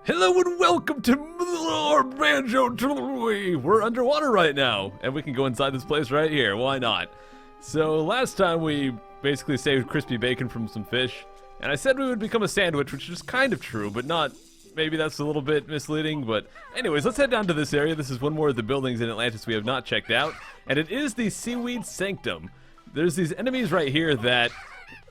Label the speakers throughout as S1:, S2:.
S1: Hello and welcome to more Banjo Tooie. We're underwater right now, and we can go inside this place right here. Why not? So last time we basically saved crispy bacon from some fish, and I said we would become a sandwich, which is kind of true, but not. Maybe that's a little bit misleading, but anyways, let's head down to this area. This is one more of the buildings in Atlantis we have not checked out, and it is the seaweed sanctum. There's these enemies right here that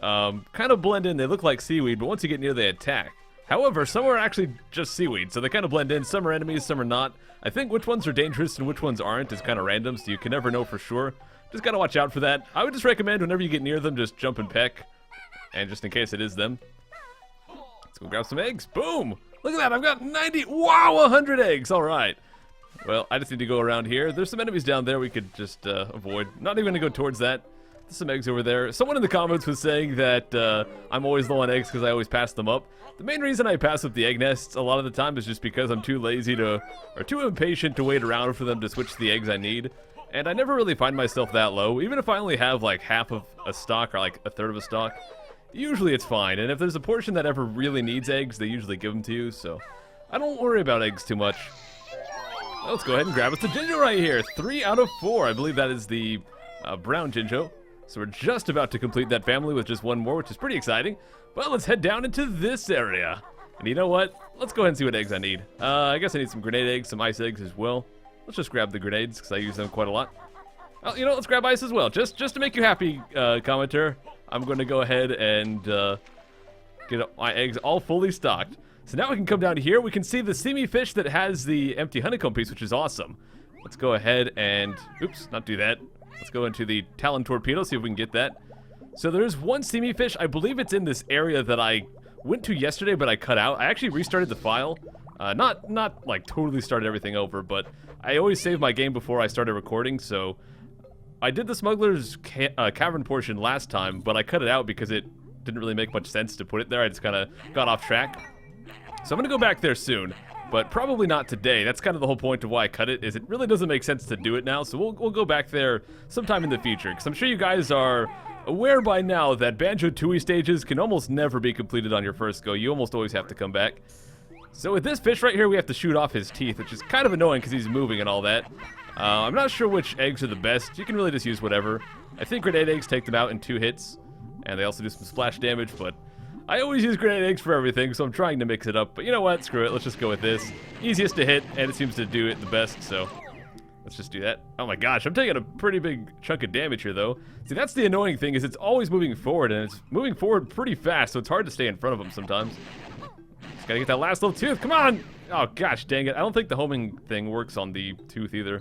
S1: kind of blend in. They look like seaweed, but once you get near, they attack. However, some are actually just seaweed, so they kind of blend in. Some are enemies, some are not. I think which ones are dangerous and which ones aren't is kind of random, so you can never know for sure. Just gotta watch out for that. I would just recommend whenever you get near them, just jump and peck. And just in case it is them. Let's go grab some eggs. Boom! Look at that, I've got 90, wow, 100 eggs, alright. Well, I just need to go around here. There's some enemies down there we could just avoid. Not even gonna go towards that. There's some eggs over there. Someone in the comments was saying that I'm always low on eggs because I always pass them up. The main reason I pass up the egg nests a lot of the time is just because I'm too lazy to, or too impatient to wait around for them to switch the eggs I need. And I never really find myself that low, even if I only have like half of a stock or like a third of a stock. Usually it's fine, and if there's a portion that ever really needs eggs, they usually give them to you, so I don't worry about eggs too much. Well, let's go ahead and grab us the Jinjo right here. 3 out of 4. I believe that is the brown Jinjo. So we're just about to complete that family with just one more, which is pretty exciting. Well, let's head down into this area. And you know what? Let's go ahead and see what eggs I need. I guess I need some grenade eggs, some ice eggs as well. Let's just grab the grenades, because I use them quite a lot. Oh, you know, let's grab ice as well. Just to make you happy, commenter, I'm going to go ahead and get my eggs all fully stocked. So now we can come down here. We can see the seamy fish that has the empty honeycomb piece, which is awesome. Let's go ahead and, oops, not do that. Let's go into the Talon Torpedo, see if we can get that. So there's one seamy fish. I believe it's in this area that I went to yesterday, but I cut out. I actually restarted the file. Not like totally started everything over, but I always save my game before I started recording, so I did the Smuggler's Cavern portion last time, but I cut it out because it didn't really make much sense to put it there. I just kind of got off track. So I'm going to go back there soon. But probably not today. That's kind of the whole point of why I cut it, is it really doesn't make sense to do it now, so we'll go back there sometime in the future, because I'm sure you guys are aware by now that Banjo Tooie stages can almost never be completed on your first go. You almost always have to come back. So with this fish right here, we have to shoot off his teeth, which is kind of annoying because he's moving and all that. I'm not sure which eggs are the best. You can really just use whatever. I think grenade eggs take them out in 2 hits, and they also do some splash damage, but I always use grenade eggs for everything, so I'm trying to mix it up. But you know what? Screw it. Let's just go with this. Easiest to hit, and it seems to do it the best, so let's just do that. Oh my gosh, I'm taking a pretty big chunk of damage here, though. See, that's the annoying thing, is it's always moving forward, and it's moving forward pretty fast, so it's hard to stay in front of them sometimes. Just gotta get that last little tooth. Come on! Oh gosh, dang it. I don't think the homing thing works on the tooth either.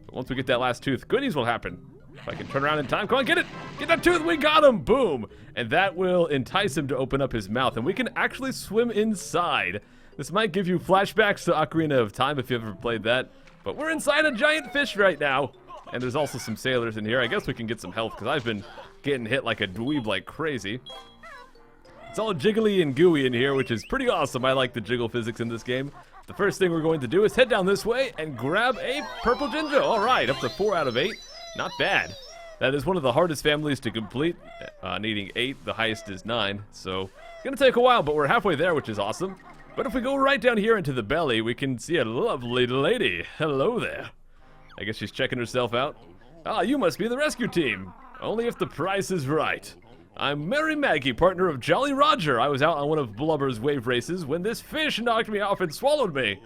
S1: But once we get that last tooth, goodies will happen. If I can turn around in time, come on, get it! Get that tooth, we got him! Boom! And that will entice him to open up his mouth, and we can actually swim inside. This might give you flashbacks to Ocarina of Time if you've ever played that, but we're inside a giant fish right now. And there's also some sailors in here. I guess we can get some health, because I've been getting hit like a dweeb like crazy. It's all jiggly and gooey in here, which is pretty awesome. I like the jiggle physics in this game. The first thing we're going to do is head down this way and grab a purple Jinjo. Alright, up to 4 out of 8. Not bad. That is one of the hardest families to complete, needing 8. The highest is 9, so it's going to take a while, but we're halfway there, which is awesome. But if we go right down here into the belly, we can see a lovely lady. Hello there. I guess she's checking herself out. Ah, you must be the rescue team. Only if the price is right. I'm Merry Maggie, partner of Jolly Roger. I was out on one of Blubber's wave races when this fish knocked me off and swallowed me.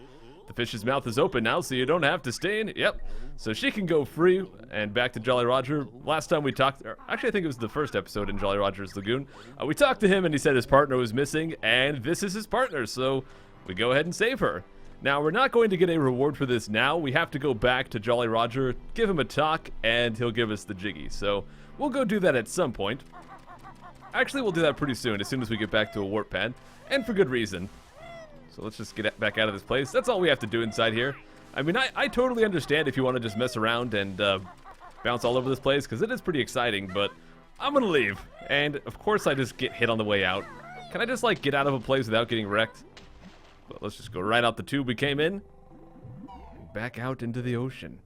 S1: The fish's mouth is open now, so you don't have to stay in. Yep. So she can go free and back to Jolly Roger. Last time we talked, actually I think it was the first episode in Jolly Roger's Lagoon. We talked to him and he said his partner was missing, and this is his partner, so we go ahead and save her. Now, we're not going to get a reward for this now. We have to go back to Jolly Roger, give him a talk, and he'll give us the Jiggies. So we'll go do that at some point. Actually, we'll do that pretty soon as we get back to a warp pad, and for good reason. So let's just get back out of this place. That's all we have to do inside here. I mean, I totally understand if you want to just mess around and bounce all over this place, because it is pretty exciting, but I'm going to leave. And, of course, I just get hit on the way out. Can I just, like, get out of a place without getting wrecked? But let's just go right out the tube we came in. And back out into the ocean.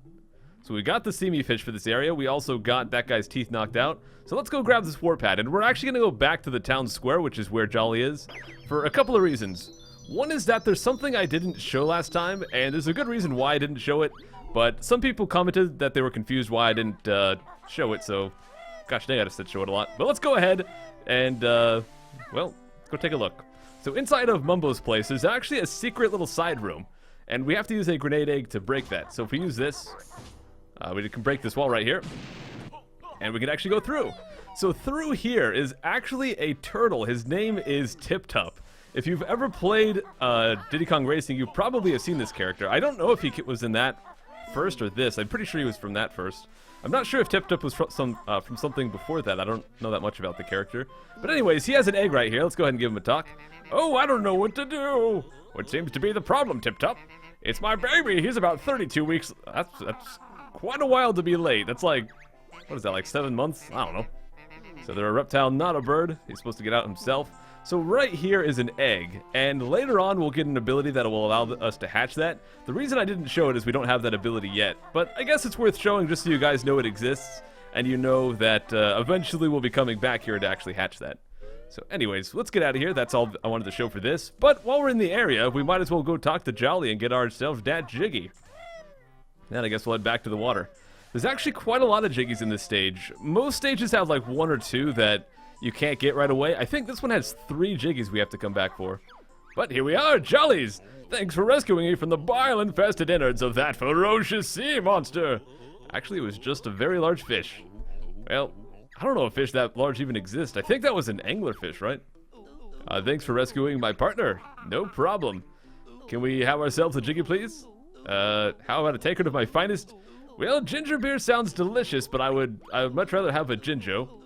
S1: So we got the seamy fish for this area. We also got that guy's teeth knocked out. So let's go grab this warp pad. And we're actually going to go back to the town square, which is where Jolly is, for a couple of reasons. One is that there's something I didn't show last time, and there's a good reason why I didn't show it, but some people commented that they were confused why I didn't show it, so gosh dang, I just said show it a lot. But let's go ahead and, well, let's go take a look. So inside of Mumbo's place, there's actually a secret little side room, and we have to use a grenade egg to break that. So if we use this, we can break this wall right here, and we can actually go through. So through here is actually a turtle. His name is Tip Tup. If you've ever played Diddy Kong Racing, you probably have seen this character. I don't know if he was in that first or this. I'm pretty sure he was from that first. I'm not sure if Tip Tup was from something before that. I don't know that much about the character. But anyways, he has an egg right here. Let's go ahead and give him a talk. Oh, I don't know what to do. What seems to be the problem, Tip Tup? It's my baby. He's about 32 weeks. That's quite a while to be late. That's like, what is that, like 7 months? I don't know. So they're a reptile, not a bird. He's supposed to get out himself. So right here is an egg, and later on we'll get an ability that will allow us to hatch that. The reason I didn't show it is we don't have that ability yet, but I guess it's worth showing just so you guys know it exists, and you know that eventually we'll be coming back here to actually hatch that. So anyways, let's get out of here. That's all I wanted to show for this. But while we're in the area, we might as well go talk to Jolly and get ourselves that Jiggy. Then I guess we'll head back to the water. There's actually quite a lot of Jiggies in this stage. Most stages have like 1 or 2 that you can't get right away. I think this one has 3 Jiggies we have to come back for. But here we are, Jollies! Thanks for rescuing me from the bile-infested innards of that ferocious sea monster! Actually, it was just a very large fish. Well, I don't know if fish that large even exist. I think that was an anglerfish, right? Thanks for rescuing my partner. No problem. Can we have ourselves a Jiggy, please? How about a tankard of my finest? Well, ginger beer sounds delicious, but I would much rather have a Ginjo.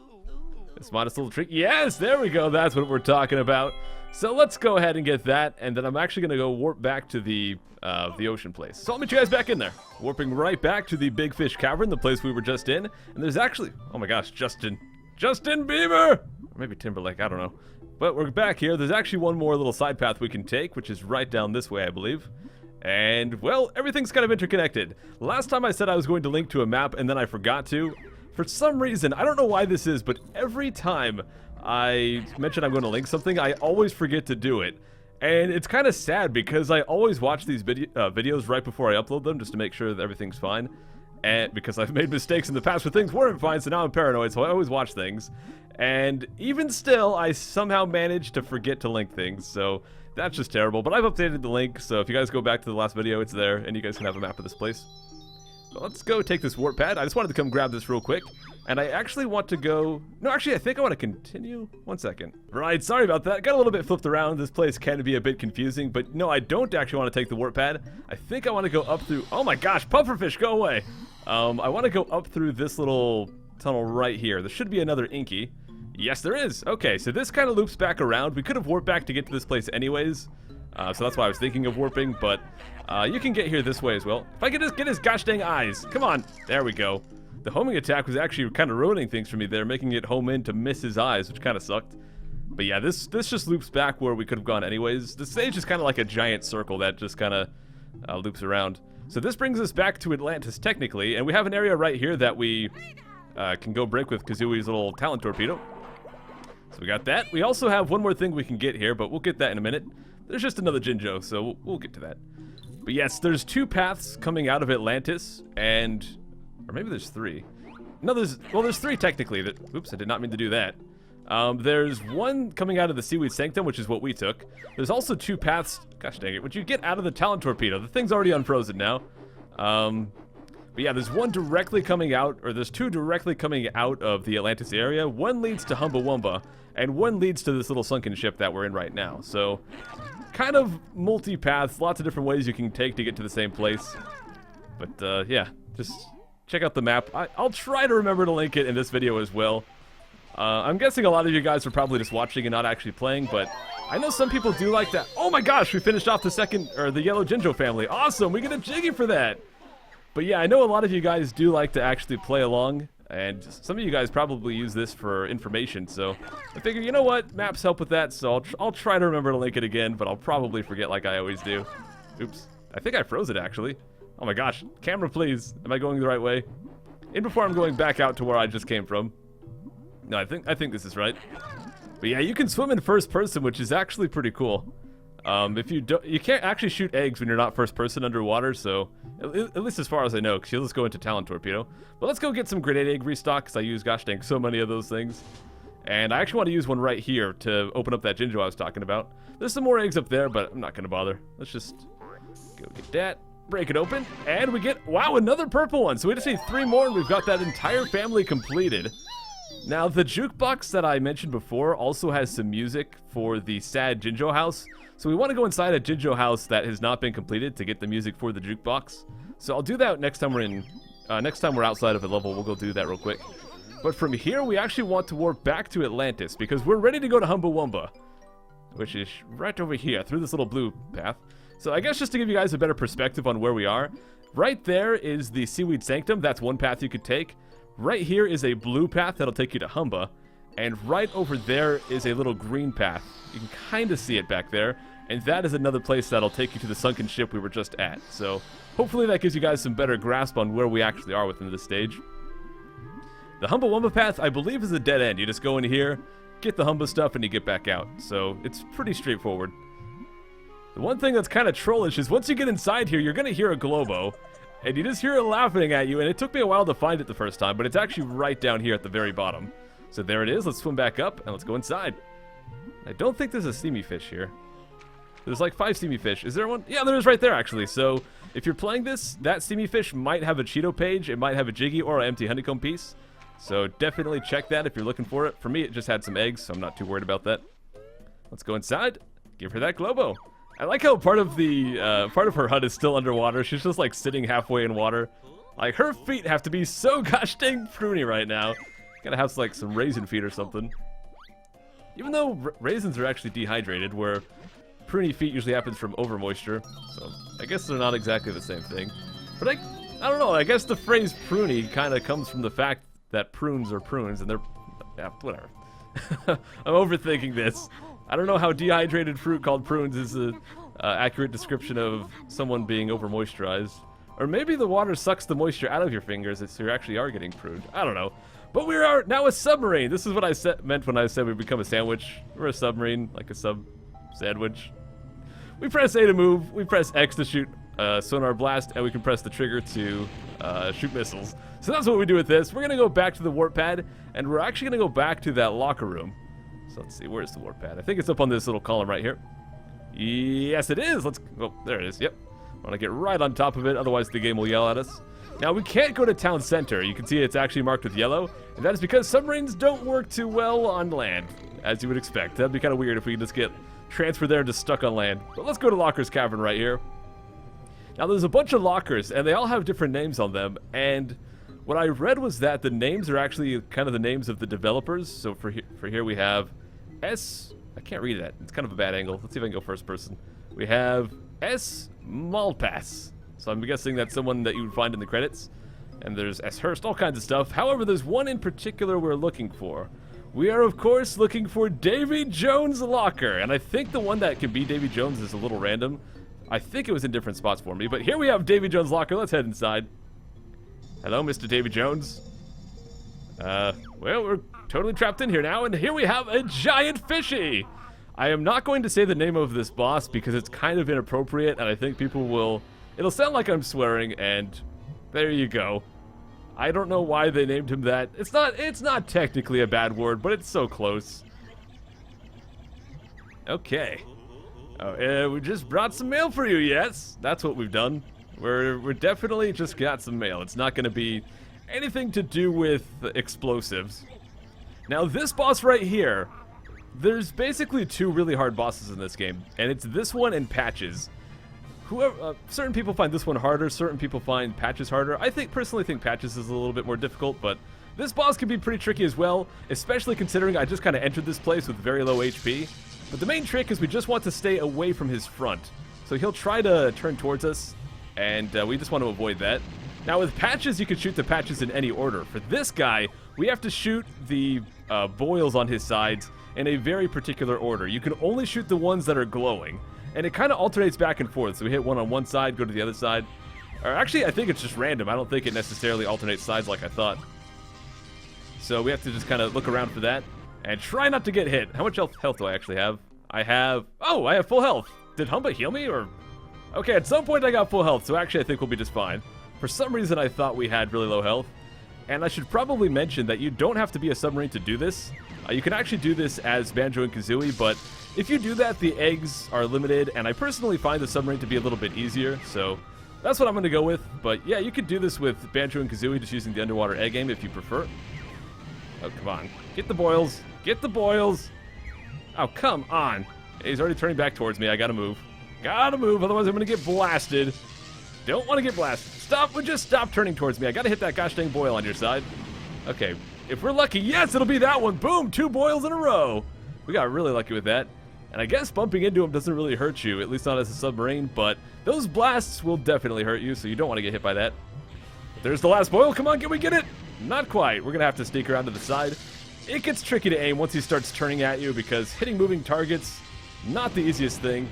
S1: This modest little treat. Yes, there we go. That's what we're talking about. So let's go ahead and get that, and then I'm actually going to go warp back to the ocean place. So I'll meet you guys back in there. Warping right back to the Big Fish Cavern, the place we were just in. And there's actually, oh my gosh, Justin Bieber! Or maybe Timberlake, I don't know. But we're back here. There's actually one more little side path we can take, which is right down this way, I believe. And, well, everything's kind of interconnected. Last time I said I was going to link to a map, and then I forgot to. For some reason, I don't know why this is, but every time I mention I'm going to link something, I always forget to do it. And it's kind of sad because I always watch these videos right before I upload them just to make sure that everything's fine. And because I've made mistakes in the past where things weren't fine, so now I'm paranoid, so I always watch things. And even still, I somehow manage to forget to link things, so that's just terrible. But I've updated the link, so if you guys go back to the last video, it's there, and you guys can have a map of this place. But let's go take this warp pad. I just wanted to come grab this real quick. And I actually want to go... No, actually, I think I want to continue. 1 second. Right, sorry about that. Got a little bit flipped around. This place can be a bit confusing. But no, I don't actually want to take the warp pad. I think I want to go up through... Oh my gosh, pufferfish, go away. I want to go up through this little tunnel right here. There should be another Inky. Yes, there is. Okay, so this kind of loops back around. We could have warped back to get to this place anyways. So that's why I was thinking of warping, but you can get here this way as well. If I could just get his gosh dang eyes. Come on. There we go. The homing attack was actually kind of ruining things for me there, making it home in to miss his eyes, which kind of sucked. But yeah, this just loops back where we could have gone anyways. The stage is kind of like a giant circle that just kind of loops around. So this brings us back to Atlantis technically, and we have an area right here that we can go break with Kazooie's little talent torpedo. So we got that. We also have one more thing we can get here, but we'll get that in a minute. There's just another Jinjo, so we'll get to that. But yes, there's 2 paths coming out of Atlantis, and... Or maybe there's 3. No, there's 3 technically. Oops, I did not mean to do that. There's one coming out of the Seaweed Sanctum, which is what we took. There's also 2 paths... Gosh dang it, would you get out of the talent torpedo? The thing's already unfrozen now. But yeah, there's one directly coming out, or there's 2 directly coming out of the Atlantis area. One leads to Humbawamba, and one leads to this little sunken ship that we're in right now. So, kind of multi-paths, lots of different ways you can take to get to the same place. But yeah, just check out the map. I'll try to remember to link it in this video as well. I'm guessing a lot of you guys are probably just watching and not actually playing, but I know some people do like that. Oh my gosh, we finished off the yellow Jinjo family. Awesome, we get a Jiggy for that. But yeah, I know a lot of you guys do like to actually play along, and some of you guys probably use this for information, so I figure, you know what, maps help with that, so I'll try to remember to link it again, but I'll probably forget like I always do. Oops, I think I froze it actually. Oh my gosh, camera please, am I going the right way? In before I'm going back out to where I just came from. No, I think this is right. But yeah, you can swim in first person, which is actually pretty cool. If you don't, you can't actually shoot eggs when you're not first person underwater, so at least as far as I know, because you'll just go into Talon Torpedo. But let's go get some grenade egg restock, because I use, gosh dang, so many of those things. And I actually want to use one right here to open up that Jinjo I was talking about. There's some more eggs up there, but I'm not going to bother. Let's just go get that, break it open, and we get, wow, another purple one. So we just need 3 more, and we've got that entire family completed. Now, the jukebox that I mentioned before also has some music for the sad Jinjo house. So we want to go inside a Jinjo house that has not been completed to get the music for the jukebox. So I'll do that next time we're in, next time we're outside of a level, we'll go do that real quick. But from here, we actually want to warp back to Atlantis because we're ready to go to Humbawamba, which is right over here through this little blue path. So I guess just to give you guys a better perspective on where we are, right there is the Seaweed Sanctum. That's one path you could take. Right here is a blue path that'll take you to Humba. And right over there is a little green path. You can kind of see it back there. And that is another place that'll take you to the sunken ship we were just at. So hopefully that gives you guys some better grasp on where we actually are within this stage. The Humbawamba path, I believe, is a dead end. You just go in here, get the Humba stuff, and you get back out. So it's pretty straightforward. The one thing that's kind of trollish is once you get inside here, you're going to hear a Globo. And you just hear it laughing at you, and it took me a while to find it the first time, but it's actually right down here at the very bottom. So there it is. Let's swim back up, and let's go inside. I don't think there's a steamy fish here. There's like 5 steamy fish. Is there one? Yeah, there is right there, actually. So if you're playing this, that steamy fish might have a Cheeto page. It might have a Jiggy or an empty honeycomb piece. So definitely check that if you're looking for it. For me, it just had some eggs, so I'm not too worried about that. Let's go inside. Give her that Globo. I like how part of her hut is still underwater. She's just like sitting halfway in water. Like her feet have to be so gosh dang pruny right now. Gotta have like some raisin feet or something. Even though raisins are actually dehydrated, where pruny feet usually happens from over moisture. So I guess they're not exactly the same thing. But I don't know. I guess the phrase pruny kind of comes from the fact that prunes are prunes, and they're, yeah, whatever. I'm overthinking this. I don't know how dehydrated fruit called prunes is an accurate description of someone being over moisturized. Or maybe the water sucks the moisture out of your fingers, so you actually are getting pruned. I don't know. But we are now a submarine. This is what I meant when I said we become a sandwich. We're a submarine, like a sandwich. We press A to move, we press X to shoot sonar blast, and we can press the trigger to shoot missiles. So that's what we do with this. We're going to go back to the warp pad, and we're actually going to go back to that locker room. So let's see, where's the warp pad? I think it's up on this little column right here. Yes, it is. Let's, oh, there it is. Yep. I want to get right on top of it, otherwise the game will yell at us. Now, we can't go to town center. You can see it's actually marked with yellow, and that is because submarines don't work too well on land, as you would expect. That'd be kind of weird if we could just get transferred there and just stuck on land. But let's go to Locker's Cavern right here. Now, there's a bunch of lockers, and they all have different names on them, and what I read was that the names are actually kind of the names of the developers. So for here we have I can't read that. It's kind of a bad angle. Let's see if I can go first person. We have S. Malpass. So I'm guessing that's someone that you would find in the credits. And there's S. Hurst, all kinds of stuff. However, there's one in particular we're looking for. We are, of course, looking for Davy Jones' locker. And I think the one that can be Davy Jones is a little random. I think it was in different spots for me. But here we have Davy Jones' locker. Let's head inside. Hello, Mr. Davy Jones. Well, we're totally trapped in here now, and here we have a giant fishy! I am not going to say the name of this boss because it's kind of inappropriate, and I think people will... It'll sound like I'm swearing, and there you go. I don't know why they named him that. It's not technically a bad word, but it's so close. Okay. Oh, we just brought some mail for you, yes? That's what we've done. We're definitely just got some mail. It's not going to be anything to do with explosives. Now, this boss right here, there's basically 2 really hard bosses in this game, and it's this one and Patches. Certain people find this one harder, certain people find Patches harder. I personally think Patches is a little bit more difficult, but this boss can be pretty tricky as well, especially considering I just kind of entered this place with very low HP. But the main trick is we just want to stay away from his front. So he'll try to turn towards us, and we just want to avoid that. Now with Patches, you can shoot the Patches in any order. For this guy, we have to shoot the boils on his sides in a very particular order. You can only shoot the ones that are glowing. And it kind of alternates back and forth. So we hit one on one side, go to the other side. Or actually, I think it's just random. I don't think it necessarily alternates sides like I thought. So we have to just kind of look around for that. And try not to get hit. How much health do I actually have? I have full health. Did Humba heal me, or? Okay, at some point I got full health, so actually I think we'll be just fine. For some reason I thought we had really low health. And I should probably mention that you don't have to be a submarine to do this. You can actually do this as Banjo and Kazooie, but if you do that, the eggs are limited, and I personally find the submarine to be a little bit easier, so that's what I'm going to go with. But yeah, you could do this with Banjo and Kazooie, just using the underwater egg aim if you prefer. Oh, come on. Get the boils. Get the boils. Oh, come on. He's already turning back towards me. I gotta move. Gotta move, otherwise I'm going to get blasted. Don't want to get blasted. Stop. Just stop turning towards me. I got to hit that gosh dang boil on your side. Okay. If we're lucky, yes, it'll be that one. Boom, 2 boils in a row. We got really lucky with that. And I guess bumping into him doesn't really hurt you, at least not as a submarine, but those blasts will definitely hurt you, so you don't want to get hit by that. But there's the last boil. Come on, can we get it? Not quite. We're going to have to sneak around to the side. It gets tricky to aim once he starts turning at you because hitting moving targets, not the easiest thing.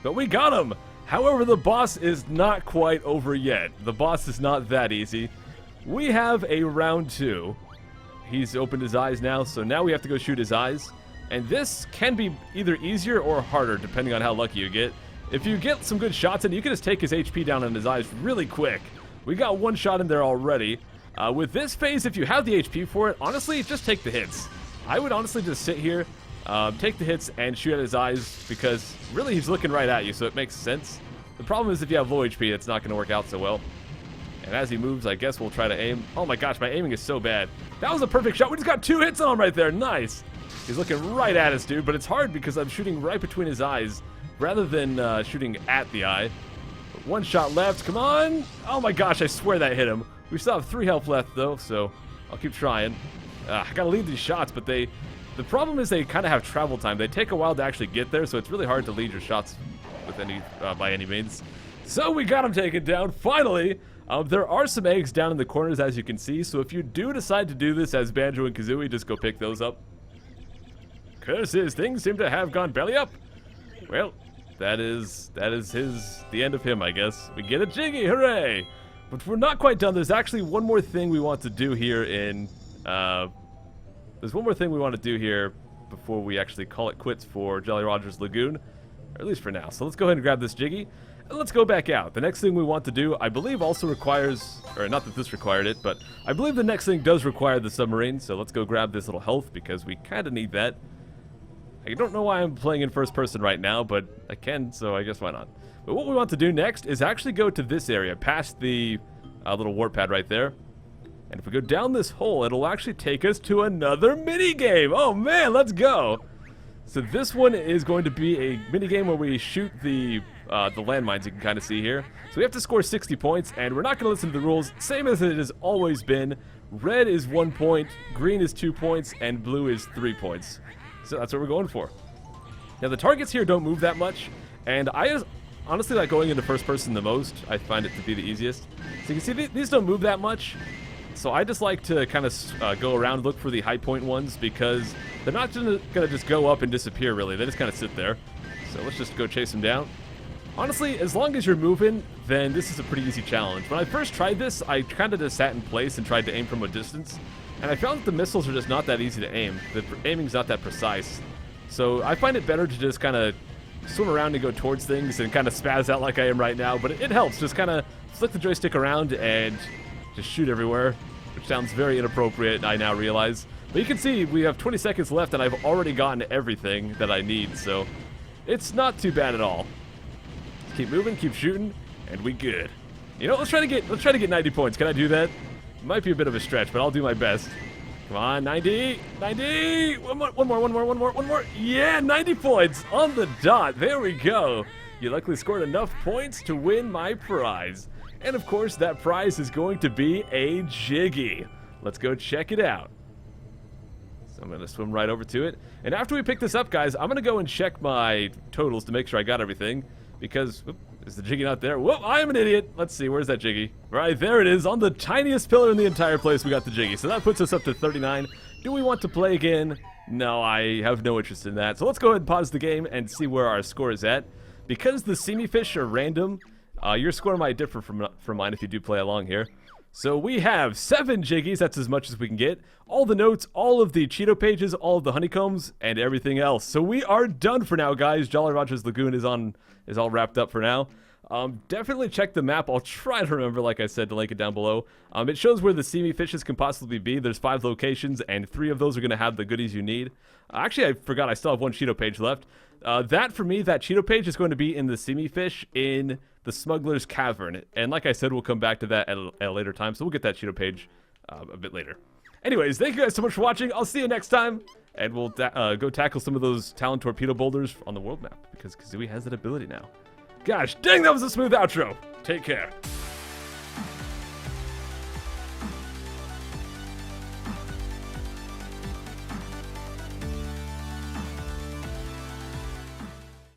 S1: But we got him. However, the boss is not quite over yet. The boss is not that easy. We have a round 2. He's opened his eyes now, so now we have to go shoot his eyes. And this can be either easier or harder, depending on how lucky you get. If you get some good shots in, you can just take his HP down on his eyes really quick. We got 1 shot in there already. With this phase, if you have the HP for it, honestly, just take the hits. I would honestly just sit here, take the hits, and shoot at his eyes, because really he's looking right at you, so it makes sense. The problem is if you have low HP, it's not going to work out so well. And as he moves, I guess we'll try to aim. Oh my gosh, my aiming is so bad. That was a perfect shot. We just got 2 hits on him right there. Nice. He's looking right at us, dude, but it's hard because I'm shooting right between his eyes rather than shooting at the eye. But 1 shot left. Come on. Oh my gosh, I swear that hit him. We still have 3 health left, though, so I'll keep trying. I gotta lead these shots, but the problem is they kind of have travel time. They take a while to actually get there, so it's really hard to lead your shots with by any means. So we got him taken down, finally. There are some eggs down in the corners, as you can see, so if you do decide to do this as Banjo and Kazooie, just go pick those up. Curses, things seem to have gone belly up. Well, that is the end of him, I guess. We get a Jiggy, hooray! But we're not quite done. There's actually one more thing we want to do here there's one more thing we want to do here before we actually call it quits for Jolly Roger's Lagoon, or at least for now. So let's go ahead and grab this Jiggy, and let's go back out. The next thing we want to do, I believe, also requires, or not that this required it, but I believe the next thing does require the submarine, so let's go grab this little health, because we kind of need that. I don't know why I'm playing in first person right now, but I can, so I guess why not. But what we want to do next is actually go to this area, past the little warp pad right there. And if we go down this hole, it'll actually take us to another mini-game. Oh man, let's go! So this one is going to be a mini-game where we shoot the landmines you can kind of see here. So we have to score 60 points, and we're not going to listen to the rules, same as it has always been. Red is 1 point, green is 2 points, and blue is 3 points. So that's what we're going for. Now the targets here don't move that much, and I honestly like going into first person the most. I find it to be the easiest. So you can see these don't move that much. So I just like to kind of go around and look for the high point ones because they're not going to just go up and disappear really. They just kind of sit there. So let's just go chase them down. Honestly, as long as you're moving, then this is a pretty easy challenge. When I first tried this, I kind of just sat in place and tried to aim from a distance. And I found that the missiles are just not that easy to aim. The aiming's not that precise. So I find it better to just kind of swim around and go towards things and kind of spaz out like I am right now. But it helps. Just kind of flick the joystick around and just shoot everywhere, which sounds very inappropriate, I now realize. But you can see we have 20 seconds left and I've already gotten everything that I need. So it's not too bad at all. Just keep moving, keep shooting, and we good. You know, let's try to get 90 points. Can I do that? Might be a bit of a stretch, but I'll do my best. Come on, 90, 90, one more. Yeah, 90 points on the dot. There we go. You luckily scored enough points to win my prize. And of course, that prize is going to be a Jiggy. Let's go check it out. So I'm going to swim right over to it. And after we pick this up, guys, I'm going to go and check my totals to make sure I got everything. Because, whoop, is the Jiggy not there? Whoop, I am an idiot. Let's see, where's that Jiggy? Right, there it is. On the tiniest pillar in the entire place, we got the Jiggy. So that puts us up to 39. Do we want to play again? No, I have no interest in that. So let's go ahead and pause the game and see where our score is at. Because the seamy fish are random, your score might differ from mine if you do play along here. So we have 7 Jiggies, that's as much as we can get. All the notes, all of the Cheeto pages, all of the honeycombs, and everything else. So we are done for now, guys. Jolly Roger's Lagoon is all wrapped up for now. Definitely check the map. I'll try to remember, like I said, to link it down below. It shows where the seamy fishes can possibly be. There's 5 locations, and 3 of those are going to have the goodies you need. Actually, I forgot I still have 1 Cheeto page left. That, for me, that Cheeto page is going to be in the seamy fish in the Smuggler's Cavern. And like I said, we'll come back to that at a later time, so we'll get that Cheeto page a bit later. Anyways, thank you guys so much for watching. I'll see you next time, and we'll go tackle some of those Talon Torpedo boulders on the world map, because Kazooie has that ability now. Gosh dang, that was a smooth outro. Take care.